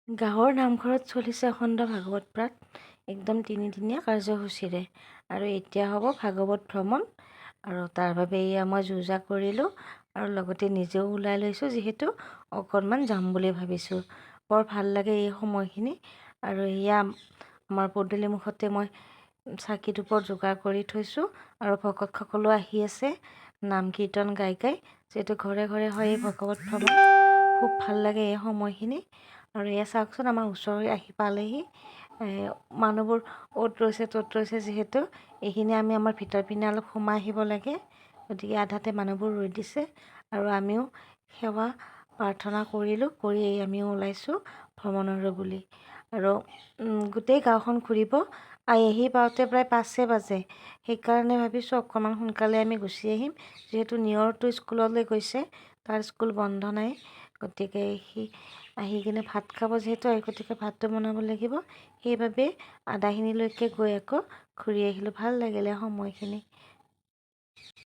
গাঁৱৰ নামঘৰত চলিছে অখণ্ড ভাগৱত পাঠ একদম তিনিদিনীয়া কাৰ্যসূচীৰে। আৰু এতিয়া হ'ব ভাগৱত ভ্ৰমণ। আৰু তাৰ বাবে এয়া মই যো-জা কৰিলোঁ আৰু লগতে নিজেও ওলাই লৈছোঁ, যিহেতু অকণমান যাম বুলি ভাবিছোঁ। বৰ ভাল লাগে এই সময়খিনি। আৰু এয়া আমাৰ পদূলি মুখতে মই চাকি ধূপৰ যোগাৰ কৰি থৈছোঁ আৰু ভকতসকলো আহি আছে নাম কীৰ্তন গাই গাই, যিহেতু ঘৰে ঘৰে হয় এই ভাগৱত ভ্ৰমণ। খুব ভাল লাগে এই সময়খিনি। আৰু এয়া চাওকচোন, আমাৰ ওচৰলৈ আহি পালেহি। মানুহবোৰ অ'ত ৰৈছে ত'ত ৰৈছে, যিহেতু এইখিনি আমি আমাৰ ভিতৰ পিনে অলপ সোমাই আহিব লাগে, গতিকে আধাতে মানুহবোৰ ৰৈ দিছে। আৰু আমিও সেৱা প্ৰাৰ্থনা কৰিলোঁ, কৰি আমিও ওলাইছোঁ ভ্ৰমণলৈ বুলি। আৰু গোটেই গাঁওখন ঘূৰিব। আহি পাওঁতে প্ৰায় 5 বাজে। সেইকাৰণে ভাবিছোঁ অকণমান সোনকালে আমি গুচি আহিম, যিহেতু নিয়ৰটো স্কুললৈ গৈছে, তাৰ স্কুল বন্ধ নাই। গতিকে সি আহি কিনে ভাত খাব, যিহেতু গতিকে ভাতটো বনাব লাগিব। সেইবাবে আধাখিনিলৈকে গৈ আকৌ ঘূৰি আহিলোঁ। ভাল লাগিলে সময়খিনি।